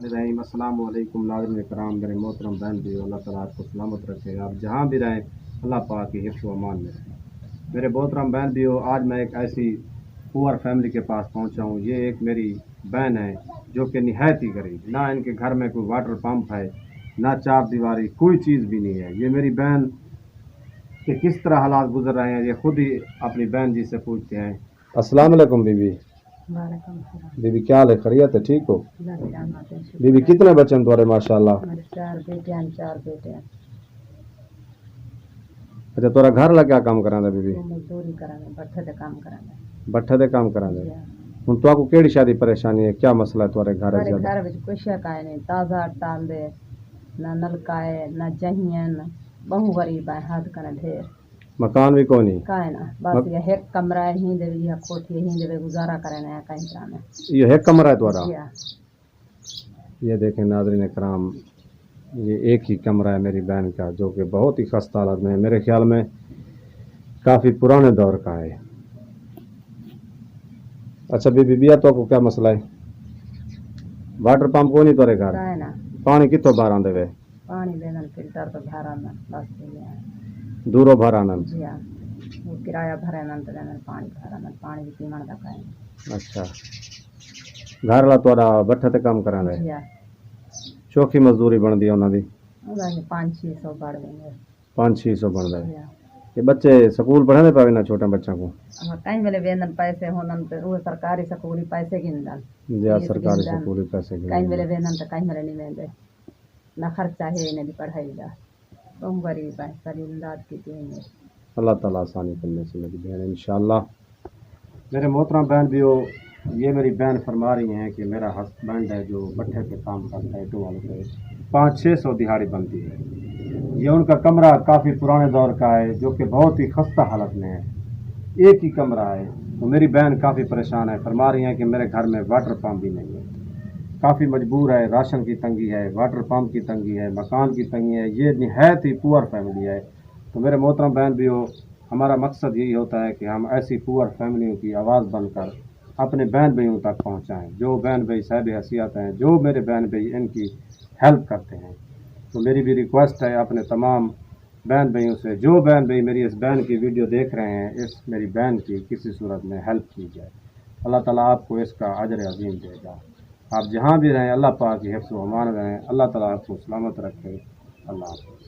रहीम अस्सलाम वालेकुम नाज़रीन कराम, मेरे मोहतरम बहन भी, अल्लाह ताला आपको सलामत रखे। आप जहाँ भी रहें अल्लाह पाक की हिफ्ज़ व अमान में रहें। मेरे मोहतरम बहन भी हो, आज मैं एक ऐसी पुअर फैमिली के पास पहुँचा हूँ। ये एक मेरी बहन है जो कि निहायत ही गरीब, ना इनके घर में कोई वाटर पंप है, ना चार दीवारी, कोई चीज़ भी नहीं है। ये मेरी बहन के किस तरह हालात गुजर रहे हैं ये खुद ही अपनी बहन जी से पूछते हैं। अस्सलाम वालेकुम बीबी। वालेकुम सलाम। बीबी क्या हाल है, खैरियत है, ठीक हो? अल्लाह की रहमत है, शुक्र बीबी है। कितने बच्चे हैं तुम्हारे माशाल्लाह? हमारे 4 बेटे हैं, 4 बेटे हैं। अच्छा, तोरा घर ला क्या काम करांदा बीबी? वो मजदूरी करांगे, भट्ठे ते काम करांगे। भट्ठे दे काम करांदे। जी हाँ। हुण तुहाकू केड़ी शादी परेशानी है, क्या मसला है तुम्हारे घर हमारे ज्यादा? घर में कोई शिकाय नहीं, ताज़ा टाल दे, ना नलका है, ना जहियन, बहु गरीब है, हाथ करे ढेर। मकान भी कोनी? काहे ना, बस ये एक कमरा ही देवे, ये कोठी ही देवे, गुजारा करे ना कहीं तरह में। ये एक कमरा है तुम्हारा? जी हाँ। ये देखें नाज़रीन कराम, ये एक ही कमरा है मेरी बहन का, जो कि बहुत ही खस्ता हालत में है। मेरे ख्याल में काफ़ी पुराने दौर का है। अच्छा बीबी बिया, तो क्या मसला है? वाटर पंप को नहीं तोरे घर? काहे ना, पानी कितों बाहर आंदे वे? पानी लेना फिल्टर तो भरा ना, बस ये है। दूरों बाहर आना? जी हाँ। वो किराया भरे ना तो लेना, पानी भरा ना, पानी भी पीमण का काहे। अच्छा, घर ला तोड़ा भट्ठे ते काम करांदे? जी हाँ। चौखी मजदूरी बनदी है उन्हां दी? 500-600 बढ़ देंगे। 500-600 बनदा है। जी हाँ। ये बच्चे स्कूल पढ़ने पावे ना, छोटे बच्चों को? कहीं मेरे वेतन पैसे होनन तो वो सरकारी स्कूली पैसे गिनदन, या फीस सरकारी गिनदन। स्कूल पैसे कहीं मेरे वेतन तो कहीं मेरे नहीं वेंदे, ना खर्चा है इन्हें भी पढ़ाई दा। तुम गरीब है, सारी इमदाद की देंगे। अल्लाह ताला आसानी करने से मेरी बहन इंशाल्लाह। मेरे मोहतरम बहन भी हो, ये मेरी बहन फरमा रही हैं कि मेरा हस्बैंड है जो भट्ठे पे काम करता है, टू वाले पे 500-600 दिहाड़ी बनती है। ये उनका कमरा काफ़ी पुराने दौर का है, जो कि बहुत ही खस्ता हालत में है, एक ही कमरा है। तो मेरी बहन काफ़ी परेशान है, फरमा रही हैं कि मेरे घर में वाटर पंप भी नहीं है, काफ़ी मजबूर है, राशन की तंगी है, वाटर पंप की तंगी है, मकान की तंगी है। ये निहायत ही पुअर फैमिली है। तो मेरे मोहतरम बहन भी हो, हमारा मकसद यही होता है कि हम ऐसी पुअर फैमिलियों की आवाज़ बनकर अपने बहन भाइयों तक पहुंचाएं, जो बहन भाई साहिब हैसियत हैं, जो मेरे बहन भाई इनकी हेल्प करते हैं। तो मेरी भी रिक्वेस्ट है अपने तमाम बहन भाइयों से, जो बहन भाई मेरी इस बहन की वीडियो देख रहे हैं, इस मेरी बहन की किसी सूरत में हेल्प की जाए। अल्लाह ताला आपको इसका अजर अजीम देगा। आप जहाँ भी रहें अल्लाह पाक की हिफ्ज़ व अमान रहें। अल्लाह ताला आपको सलामत रखे। अल्लाह हाफ़िज़।